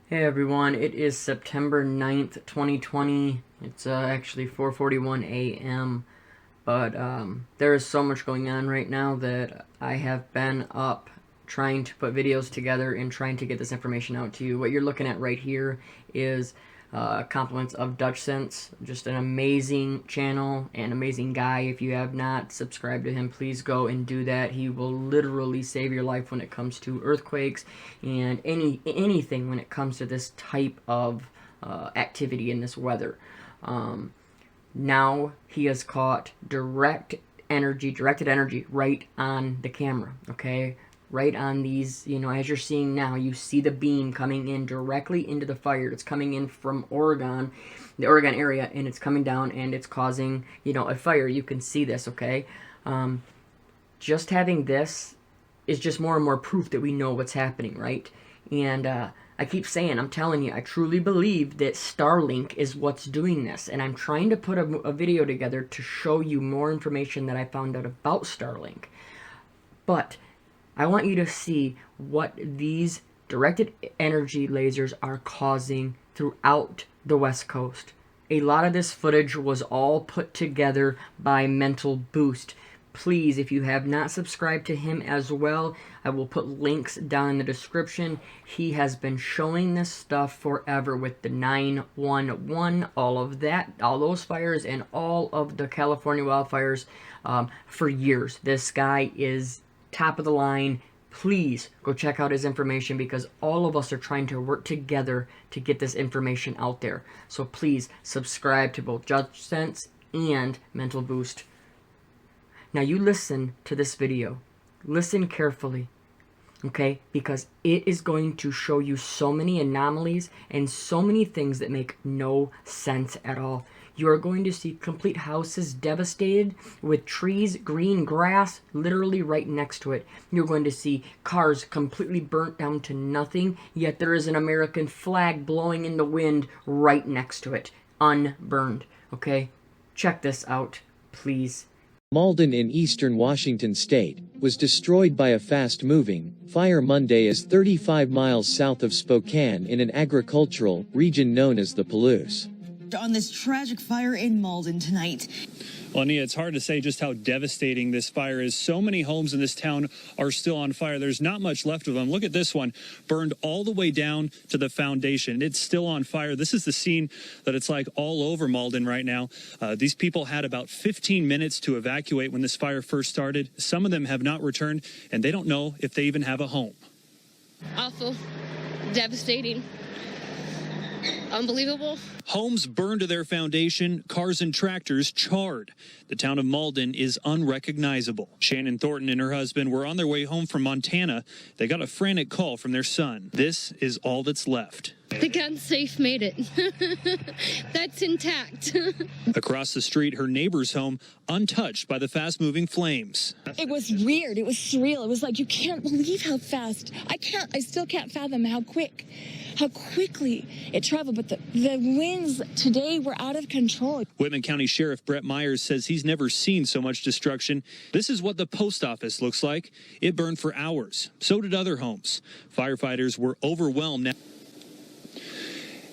Hey everyone, it is September 9th, 2020. It's actually 4:41 a.m. But there is so much going on right now that I have been up trying to put videos together and trying to get this information out to you. What you're looking at right here is compliments of DUTCHSINSE, just an amazing channel and amazing guy. If you have not subscribed to him, please go and do that. He will literally save your life when it comes to earthquakes and anything when it comes to this type of activity in this weather. Now he has caught directed energy right on the camera, okay? Right on these, as you're seeing now, you see the beam coming in directly into the fire. It's coming in from Oregon, the Oregon area, and it's coming down and it's causing, a fire. You can see this, okay? Just having this is just more and more proof that we know what's happening, right? And I keep saying, I'm telling you, I truly believe that Starlink is what's doing this. And I'm trying to put a video together to show you more information that I found out about Starlink. But I want you to see what these directed energy lasers are causing throughout the West Coast. A lot of this footage was all put together by Mental Boost. Please, if you have not subscribed to him as well, I will put links down in the description. He has been showing this stuff forever with the 911, all of that, all those fires, and all of the California wildfires for years. This guy is top of the line. Please go check out his information because all of us are trying to work together to get this information out there. So please subscribe to both DUTCHSINSE and Mental Boost. Now you listen to this video. Listen carefully, okay? Because it is going to show you so many anomalies and so many things that make no sense at all. You are going to see complete houses devastated with trees, green grass, literally right next to it. You're going to see cars completely burnt down to nothing, yet there is an American flag blowing in the wind right next to it, unburned, okay? Check this out, please. Malden in eastern Washington state was destroyed by a fast-moving fire Monday as 35 miles south of Spokane in an agricultural region known as the Palouse. On this tragic fire in Malden tonight. Well, Nia, it's hard to say just how devastating this fire is. So many homes in this town are still on fire. There's not much left of them. Look at this one, burned all the way down to the foundation. It's still on fire. This is the scene that it's like all over Malden right now. These people had about 15 minutes to evacuate when this fire first started. Some of them have not returned, and they don't know if they even have a home. Awful, devastating, unbelievable. Homes burned to their foundation, cars and tractors charred. The town of Malden is unrecognizable. Shannon Thornton and her husband were on their way home from Montana. They got a frantic call from their son. This is all that's left. The gun safe made it. That's intact. Across the street, her neighbor's home untouched by the fast-moving flames. It was weird. It was surreal. It was like, you can't believe how fast. I still can't fathom how quickly it traveled. But the winds today were out of control. Whitman County Sheriff Brett Myers says he's never seen so much destruction. This is what the post office looks like. It burned for hours. So did other homes. Firefighters were overwhelmed now.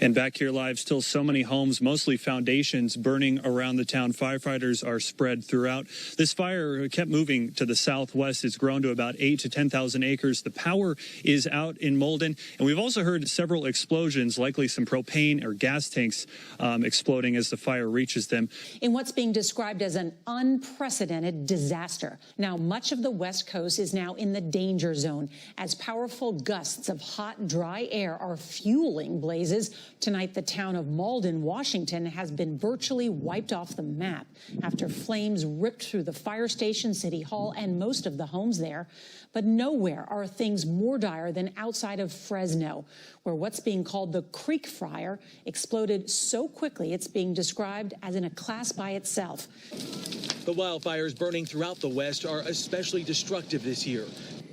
And back here live, still so many homes, mostly foundations, burning around the town. Firefighters are spread throughout. This fire kept moving to the southwest. It's grown to about 8,000 to 10,000 acres. The power is out in Malden. And we've also heard several explosions, likely some propane or gas tanks exploding as the fire reaches them. In what's being described as an unprecedented disaster. Now, much of the West Coast is now in the danger zone as powerful gusts of hot, dry air are fueling blazes. Tonight, the town of Malden, Washington, has been virtually wiped off the map after flames ripped through the fire station, City Hall, and most of the homes there. But nowhere are things more dire than outside of Fresno, where what's being called the Creek Fire exploded so quickly it's being described as in a class by itself. The wildfires burning throughout the West are especially destructive this year.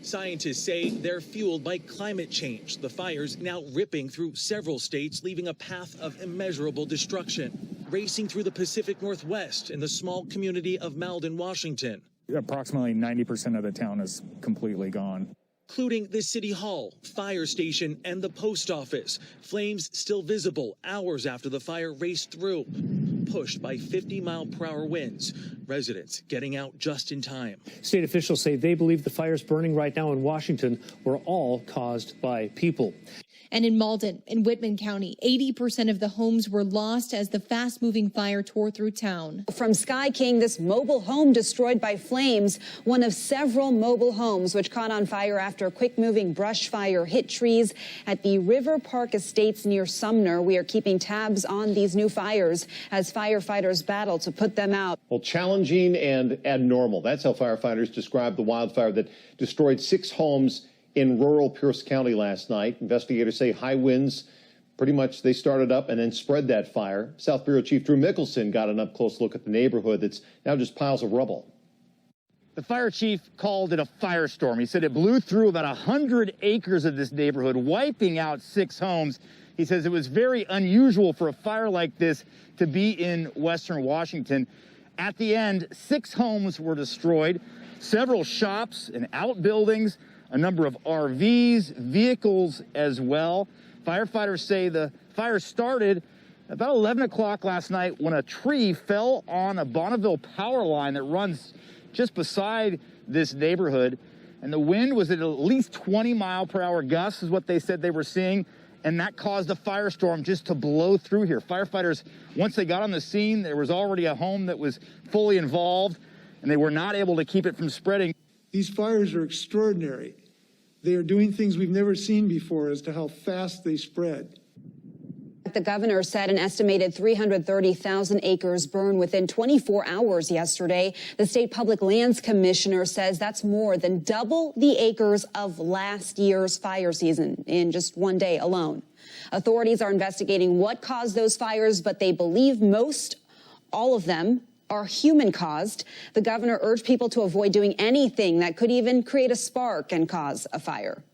Scientists say they're fueled by climate change. The fires now ripping through several states, leaving a path of immeasurable destruction, racing through the Pacific Northwest in the small community of Malden, Washington. Approximately 90% of the town is completely gone. including the city hall, fire station, and the post office. Flames still visible hours after the fire raced through, pushed by 50-mile-per-hour winds. Residents getting out just in time. State officials say they believe the fires burning right now in Washington were all caused by people. And in Malden, in Whitman County, 80% of the homes were lost as the fast-moving fire tore through town. From Sky King, this mobile home destroyed by flames, one of several mobile homes which caught on fire after a quick-moving brush fire hit trees at the River Park Estates near Sumner. We are keeping tabs on these new fires as firefighters battle to put them out. Well, challenging and abnormal. That's how firefighters describe the wildfire that destroyed 6 homes in rural Pierce County last night. Investigators say high winds, pretty much they started up and then spread that fire. South Bureau Chief Drew Mickelson got an up-close look at the neighborhood that's now just piles of rubble. The fire chief called it a firestorm. He said it blew through about 100 acres of this neighborhood, wiping out 6 homes. He says it was very unusual for a fire like this to be in western Washington. At the end, 6 homes were destroyed, several shops and outbuildings, a number of RVs, vehicles as well. Firefighters say the fire started about 11 o'clock last night when a tree fell on a Bonneville power line that runs just beside this neighborhood. And the wind was at least 20-mile-per-hour gusts is what they said they were seeing. And that caused a firestorm just to blow through here. Firefighters, once they got on the scene, there was already a home that was fully involved, and they were not able to keep it from spreading. These fires are extraordinary. They are doing things we've never seen before as to how fast they spread. The governor said an estimated 330,000 acres burned within 24 hours yesterday. The state public lands commissioner says that's more than double the acres of last year's fire season in just one day alone. Authorities are investigating what caused those fires, but they believe all of them, are human-caused. The governor urged people to avoid doing anything that could even create a spark and cause a fire.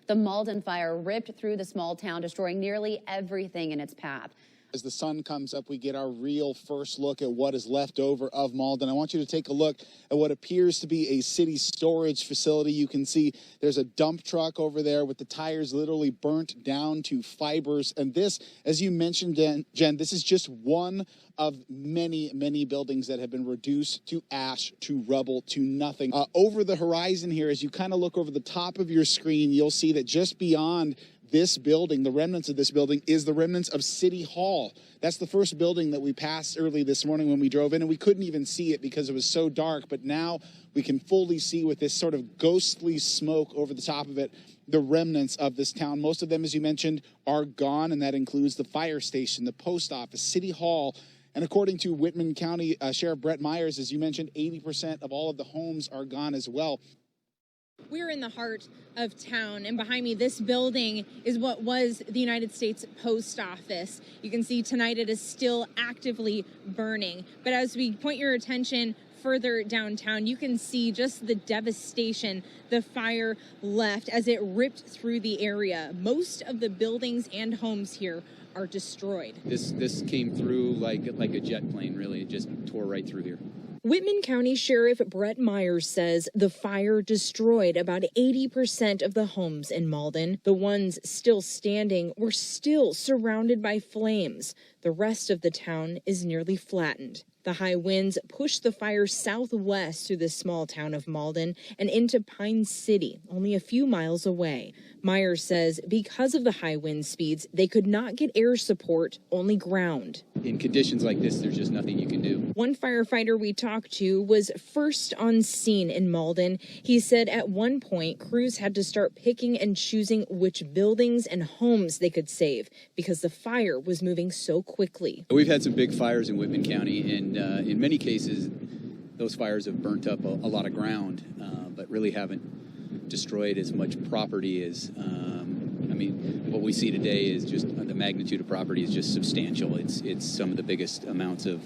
The Malden fire ripped through the small town, destroying nearly everything in its path. As the sun comes up, we get our real first look at what is left over of Malden. I want you to take a look at what appears to be a city storage facility. You can see there's a dump truck over there with the tires literally burnt down to fibers. And this, as you mentioned, Jen, this is just one of many, many buildings that have been reduced to ash, to rubble, to nothing. Over the horizon here, as you kind of look over the top of your screen, you'll see that just beyond this building, the remnants of this building, is the remnants of City Hall. That's the first building that we passed early this morning when we drove in, and we couldn't even see it because it was so dark. But now we can fully see with this sort of ghostly smoke over the top of it, the remnants of this town. Most of them, as you mentioned, are gone, and that includes the fire station, the post office, City Hall. And according to Whitman County Sheriff Brett Myers, as you mentioned, 80% of all of the homes are gone as well. We're in the heart of town, and behind me, this building is what was the United States Post Office. You can see tonight it is still actively burning. But as we point your attention further downtown, you can see just the devastation the fire left as it ripped through the area. Most of the buildings and homes here are destroyed. This came through like a jet plane, really. It just tore right through here. Whitman County Sheriff Brett Myers says the fire destroyed about 80% of the homes in Malden. The ones still standing were still surrounded by flames. The rest of the town is nearly flattened. The high winds pushed the fire southwest through the small town of Malden and into Pine City, only a few miles away. Myers says because of the high wind speeds, they could not get air support, only ground. In conditions like this, there's just nothing you can do. One firefighter we talked to was first on scene in Malden. He said at one point, crews had to start picking and choosing which buildings and homes they could save because the fire was moving so quickly. We've had some big fires in Whitman County, and in many cases, those fires have burnt up a lot of ground, but really haven't destroyed as much property as, what we see today is just the magnitude of property is just substantial. It's some of the biggest amounts of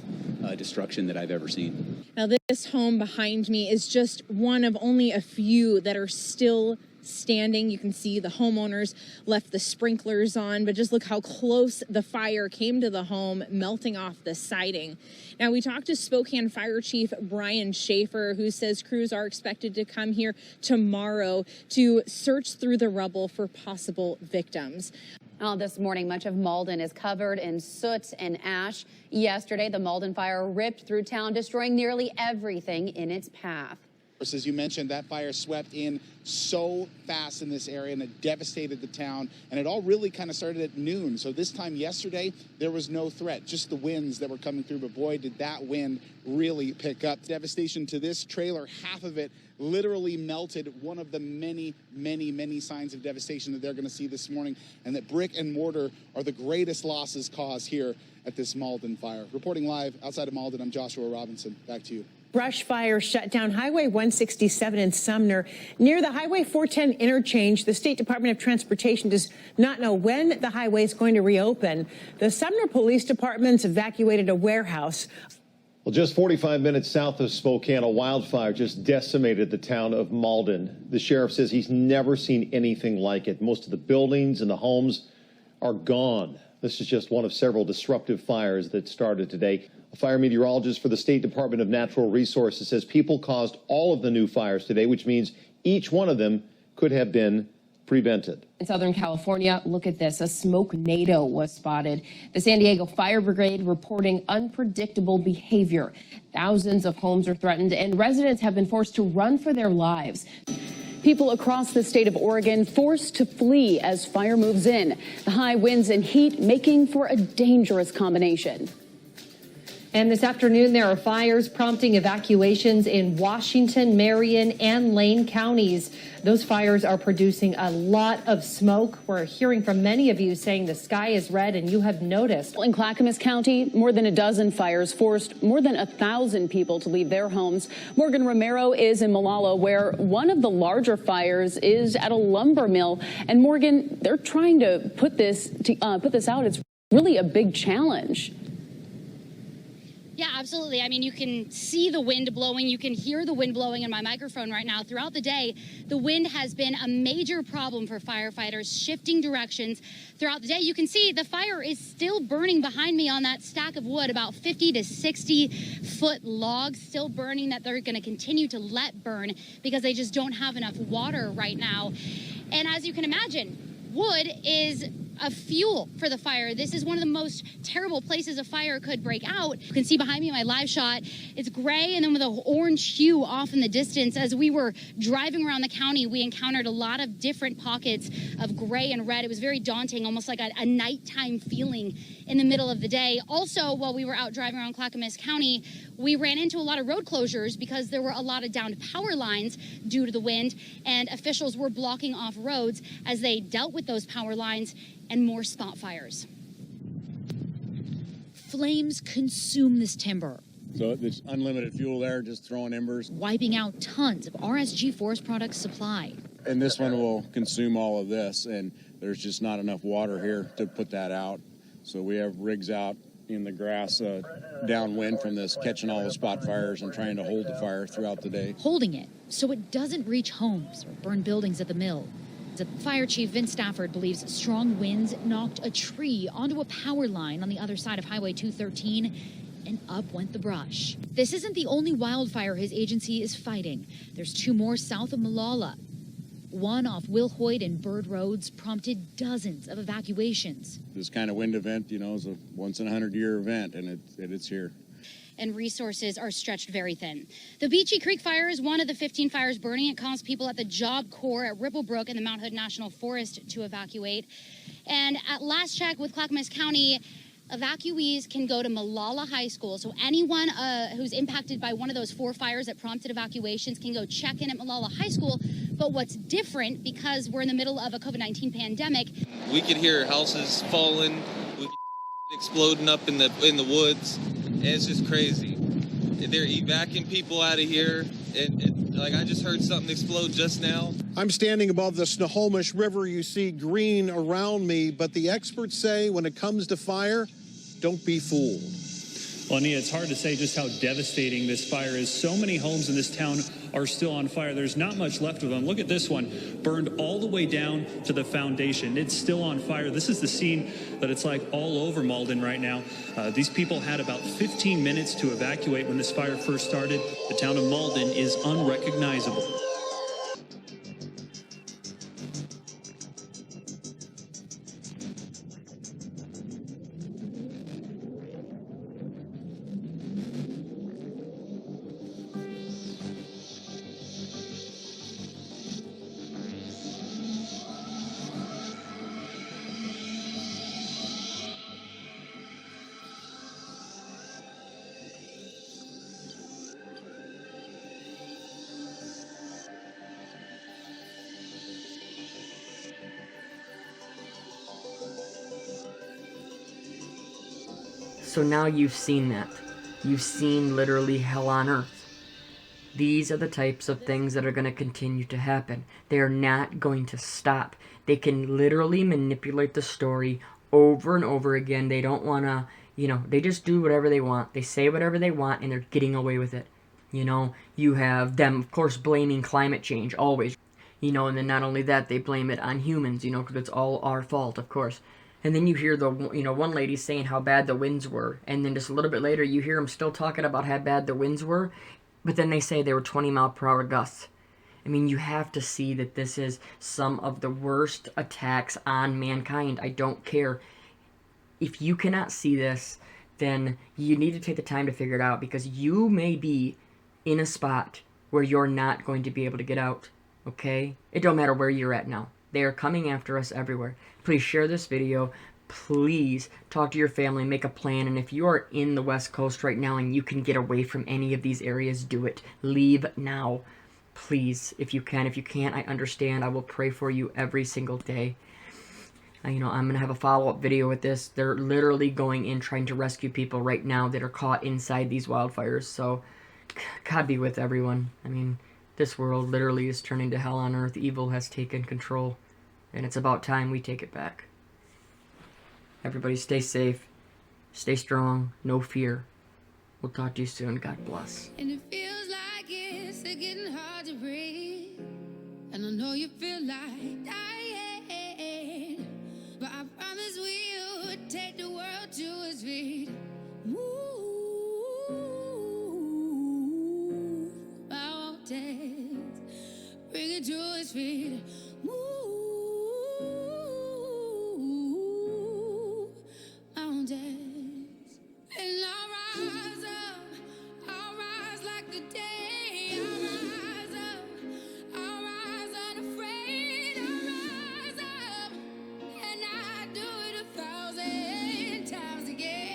destruction that I've ever seen. Now, this home behind me is just one of only a few that are still standing. You can see the homeowners left the sprinklers on, but just look how close the fire came to the home, melting off the siding. Now, we talked to Spokane Fire Chief Brian Schaefer, who says crews are expected to come here tomorrow to search through the rubble for possible victims. Well, this morning, much of Malden is covered in soot and ash. Yesterday, the Malden fire ripped through town, destroying nearly everything in its path. As you mentioned, that fire swept in so fast in this area and it devastated the town. And it all really kind of started at noon. So this time yesterday, there was no threat, just the winds that were coming through. But boy, did that wind really pick up. Devastation to this trailer, half of it literally melted. One of the many, many, many signs of devastation that they're going to see this morning. And that brick and mortar are the greatest losses caused here at this Malden fire. Reporting live outside of Malden, I'm Joshua Robinson. Back to you. Brush fire shut down Highway 167 in Sumner. Near the Highway 410 interchange, the State Department of Transportation does not know when the highway is going to reopen. The Sumner Police Department's evacuated a warehouse. Well, just 45 minutes south of Spokane, a wildfire just decimated the town of Malden. The sheriff says he's never seen anything like it. Most of the buildings and the homes are gone. This is just one of several disruptive fires that started today. A fire meteorologist for the State Department of Natural Resources says people caused all of the new fires today, which means each one of them could have been prevented. In Southern California, look at this. A smoke-nado was spotted. The San Diego Fire Brigade reporting unpredictable behavior. Thousands of homes are threatened, and residents have been forced to run for their lives. People across the state of Oregon forced to flee as fire moves in. The high winds and heat making for a dangerous combination. And this afternoon, there are fires prompting evacuations in Washington, Marion, and Lane counties. Those fires are producing a lot of smoke. We're hearing from many of you saying the sky is red, and you have noticed. In Clackamas County, more than a dozen fires forced more than 1,000 people to leave their homes. Morgan Romero is in Molalla, where one of the larger fires is at a lumber mill. And Morgan, they're trying to put this out. It's really a big challenge. Yeah, absolutely. I mean, you can see the wind blowing. You can hear the wind blowing in my microphone right now. Throughout the day, the wind has been a major problem for firefighters, shifting directions throughout the day. You can see the fire is still burning behind me on that stack of wood, about 50 to 60-foot logs still burning that they're going to continue to let burn because they just don't have enough water right now. And as you can imagine, wood is a fuel for the fire. This is one of the most terrible places a fire could break out. You can see behind me in my live shot, it's gray and then with an orange hue off in the distance. As we were driving around the county, we encountered a lot of different pockets of gray and red. It was very daunting, almost like a nighttime feeling in the middle of the day. Also, while we were out driving around Clackamas County, we ran into a lot of road closures because there were a lot of downed power lines due to the wind, and officials were blocking off roads as they dealt with those power lines and more spot fires. Flames consume this timber, So there's unlimited fuel there, just throwing embers. wiping out tons of RSG Forest Products supply. And this one will consume all of this, and there's just not enough water here to put that out. So we have rigs out in the grass downwind from this, catching all the spot fires and trying to hold the fire throughout the day. Holding it so it doesn't reach homes or burn buildings at the mill. The Fire Chief Vince Stafford believes strong winds knocked a tree onto a power line on the other side of Highway 213, and up went the brush. This isn't the only wildfire his agency is fighting. There's two more south of Molalla. One off Will Hoyt and Bird Roads prompted dozens of evacuations. This kind of wind event, is a once-in-a-100-year event, and it's here. And resources are stretched very thin. The Beachy Creek fire is one of the 15 fires burning. It caused people at the Job Corps at Ripplebrook in the Mount Hood National Forest to evacuate. And at last check with Clackamas County, evacuees can go to Molalla High School. So anyone who's impacted by one of those 4 fires that prompted evacuations can go check in at Molalla High School. But what's different, because we're in the middle of a COVID-19 pandemic, we could hear houses falling, exploding up in the woods. It's just crazy. They're evacuating people out of here, and like I just heard something explode just now. I'm standing above the Snohomish River. You see green around me, but the experts say when it comes to fire, don't be fooled. Well, Nia, it's hard to say just how devastating this fire is. So many homes in this town are still on fire. There's not much left of them. Look at this one, burned all the way down to the foundation. It's still on fire. This is the scene that it's like all over Malden right now. These people had about 15 minutes to evacuate when this fire first started. The town of Malden is unrecognizable. So now you've seen that. You've seen literally hell on earth. These are the types of things that are going to continue to happen. They're not going to stop. They can literally manipulate the story over and over again. They don't want to, they just do whatever they want. They say whatever they want, and they're getting away with it. You have them, of course, blaming climate change, always. And then not only that, they blame it on humans, because it's all our fault, of course. And then you hear one lady saying how bad the winds were, and then just a little bit later you hear them still talking about how bad the winds were, but then they say they were 20-mile-per-hour gusts. I mean, you have to see that this is some of the worst attacks on mankind. I don't care. If you cannot see this, then you need to take the time to figure it out, because you may be in a spot where you're not going to be able to get out, okay? It don't matter where you're at now. They are coming after us everywhere. Please share this video. Please talk to your family, make a plan, and if you are in the West Coast right now and you can get away from any of these areas, do it. Leave now. Please, if you can. If you can't, I understand. I will pray for you every single day. I'm going to have a follow-up video with this. They're literally going in trying to rescue people right now that are caught inside these wildfires. So, God be with everyone. I mean, this world literally is turning to hell on earth. Evil has taken control, and it's about time we take it back. Everybody stay safe, stay strong, no fear. We'll talk to you soon. God bless. And it feels like it's getting hard to breathe, and I know you feel like dying, but I promise we would take the world to its feet. Move mountains, bring it to its feet. Move mountains, and I'll rise up, I'll rise like the day. I'll rise up, I'll rise unafraid. I'll rise up, and I do it 1,000 times again.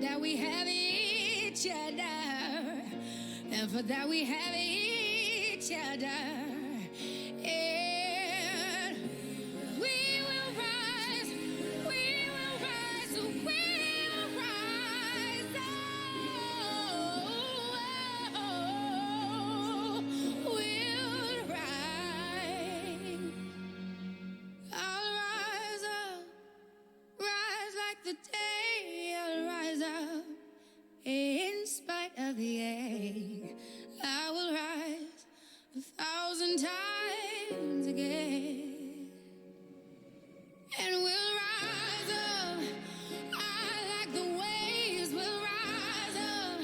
That we have each other, and for that we have each other, and we will rise, we will rise, we will rise, we'll rise. I'll rise up, rise like the day. I'll rise up in spite of the ache. I will rise 1,000 times again, and we'll rise up. I like the waves. We'll rise up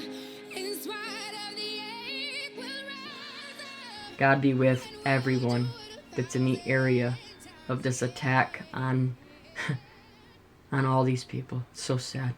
in spite of the ache. We'll rise up. God be with everyone that's in the area of this attack on on all these people. It's so sad.